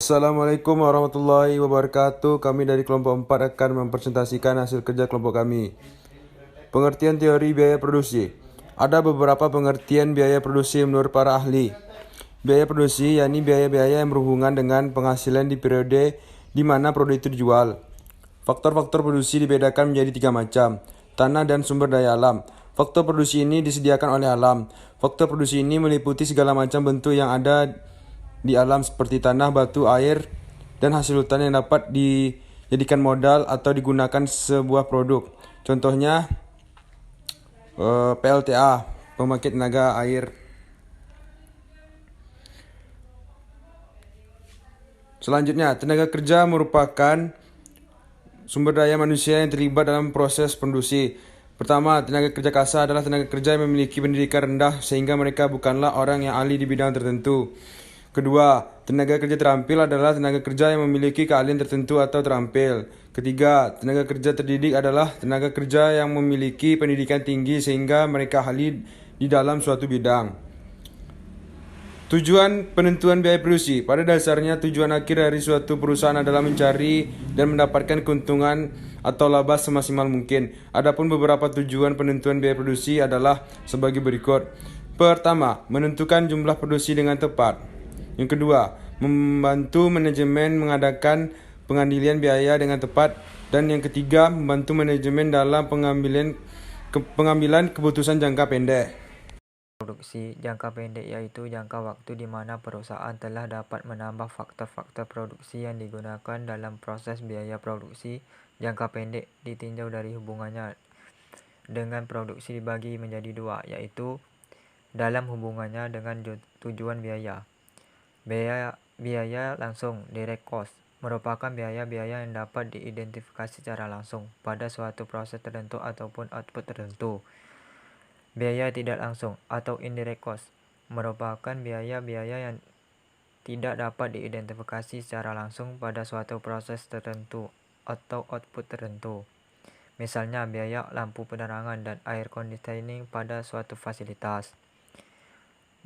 Assalamualaikum warahmatullahi wabarakatuh. Kami dari kelompok 4 akan mempresentasikan hasil kerja kelompok kami. Pengertian teori biaya produksi. Ada beberapa pengertian biaya produksi menurut para ahli. Biaya produksi yakni biaya-biaya yang berhubungan dengan penghasilan di periode di mana produk itu dijual. Faktor-faktor produksi dibedakan menjadi 3 macam: tanah dan sumber daya alam. Faktor produksi ini disediakan oleh alam. Faktor produksi ini meliputi segala macam bentuk yang ada di alam seperti tanah, batu, air, dan hasil hutan yang dapat dijadikan modal atau digunakan sebuah produk. Contohnya PLTA, pembangkit tenaga air. Selanjutnya, tenaga kerja merupakan sumber daya manusia yang terlibat dalam proses produksi. Pertama, tenaga kerja kasar adalah tenaga kerja yang memiliki pendidikan rendah sehingga mereka bukanlah orang yang ahli di bidang tertentu. Kedua, tenaga kerja terampil adalah tenaga kerja yang memiliki keahlian tertentu atau terampil. Ketiga, tenaga kerja terdidik adalah tenaga kerja yang memiliki pendidikan tinggi sehingga mereka ahli di dalam suatu bidang. Tujuan penentuan biaya produksi. Pada dasarnya, tujuan akhir dari suatu perusahaan adalah mencari dan mendapatkan keuntungan atau laba semaksimal mungkin. Adapun beberapa tujuan penentuan biaya produksi adalah sebagai berikut. Pertama, menentukan jumlah produksi dengan tepat. Yang kedua, membantu manajemen mengadakan pengambilan biaya dengan tepat. Dan yang ketiga, membantu manajemen dalam pengambilan keputusan jangka pendek. Produksi jangka pendek yaitu jangka waktu di mana perusahaan telah dapat menambah faktor-faktor produksi yang digunakan dalam proses biaya produksi. Jangka pendek ditinjau dari hubungannya dengan produksi dibagi menjadi dua, yaitu dalam hubungannya dengan tujuan biaya. Biaya langsung (direct cost) merupakan biaya-biaya yang dapat diidentifikasi secara langsung pada suatu proses tertentu ataupun output tertentu. Biaya tidak langsung atau indirect cost merupakan biaya-biaya yang tidak dapat diidentifikasi secara langsung pada suatu proses tertentu atau output tertentu. Misalnya biaya lampu penerangan dan air conditioning pada suatu fasilitas.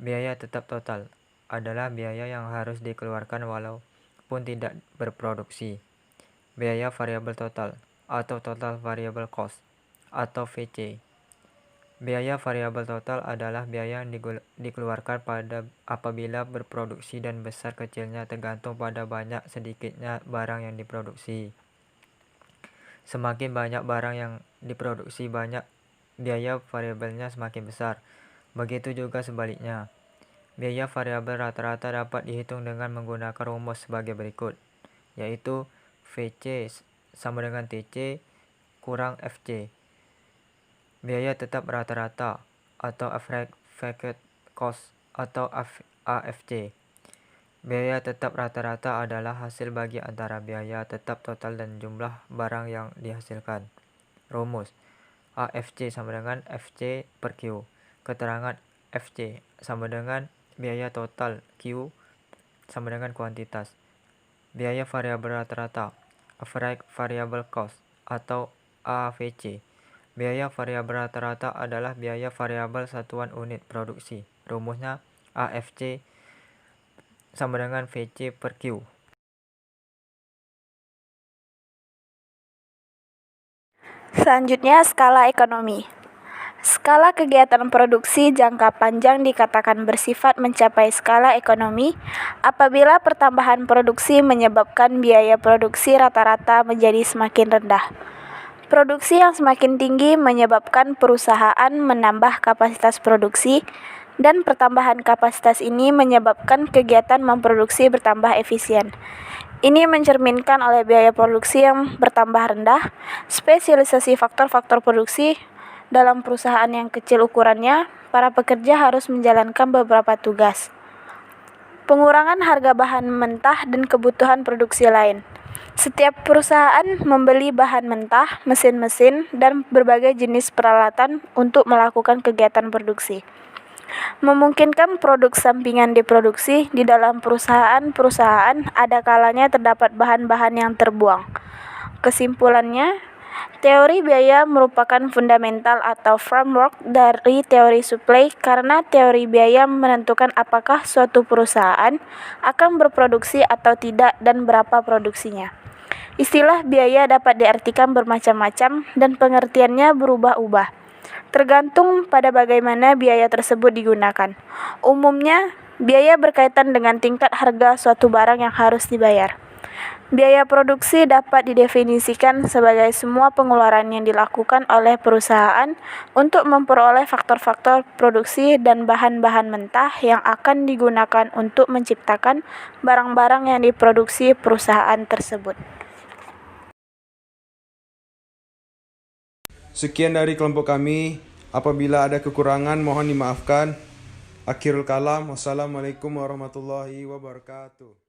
Biaya tetap total adalah biaya yang harus dikeluarkan walaupun tidak berproduksi. Biaya variabel total atau total variable cost atau VC. Biaya variabel total adalah biaya yang dikeluarkan apabila berproduksi dan besar kecilnya tergantung pada banyak sedikitnya barang yang diproduksi. Semakin banyak barang yang diproduksi, biaya variabelnya semakin besar. Begitu juga sebaliknya. Biaya variabel rata-rata dapat dihitung dengan menggunakan rumus sebagai berikut, yaitu VC sama dengan TC kurang FC. Biaya tetap rata-rata atau average fixed cost atau AFC. Biaya tetap rata-rata adalah hasil bagi antara biaya tetap total dan jumlah barang yang dihasilkan. Rumus AFC sama dengan FC per Q. Keterangan FC sama dengan biaya total Q sama dengan kuantitas. Biaya variabel rata-rata average variable cost atau AVC. Biaya variabel rata-rata adalah biaya variabel satuan unit produksi. Rumusnya AFC sama dengan VC per Q. Selanjutnya, skala ekonomi. Skala kegiatan produksi jangka panjang dikatakan bersifat mencapai skala ekonomi apabila pertambahan produksi menyebabkan biaya produksi rata-rata menjadi semakin rendah. Produksi yang semakin tinggi menyebabkan perusahaan menambah kapasitas produksi, dan pertambahan kapasitas ini menyebabkan kegiatan memproduksi bertambah efisien. Ini mencerminkan oleh biaya produksi yang bertambah rendah. Spesialisasi faktor-faktor produksi. Dalam perusahaan yang kecil ukurannya, para pekerja harus menjalankan beberapa tugas. Pengurangan harga bahan mentah dan kebutuhan produksi lain. Setiap perusahaan membeli bahan mentah, mesin-mesin, dan berbagai jenis peralatan untuk melakukan kegiatan produksi. Memungkinkan produk sampingan diproduksi. Di dalam perusahaan ada kalanya terdapat bahan-bahan yang terbuang. Kesimpulannya, Teori biaya merupakan fundamental atau framework dari teori supply karena teori biaya menentukan apakah suatu perusahaan akan berproduksi atau tidak dan berapa produksinya. Istilah biaya dapat diartikan bermacam-macam dan pengertiannya berubah-ubah, tergantung pada bagaimana biaya tersebut digunakan. Umumnya, biaya berkaitan dengan tingkat harga suatu barang yang harus dibayar. Biaya produksi dapat didefinisikan sebagai semua pengeluaran yang dilakukan oleh perusahaan untuk memperoleh faktor-faktor produksi dan bahan-bahan mentah yang akan digunakan untuk menciptakan barang-barang yang diproduksi perusahaan tersebut. Sekian dari kelompok kami. Apabila ada kekurangan mohon dimaafkan. Akhirul kalam. Wassalamualaikum warahmatullahi wabarakatuh.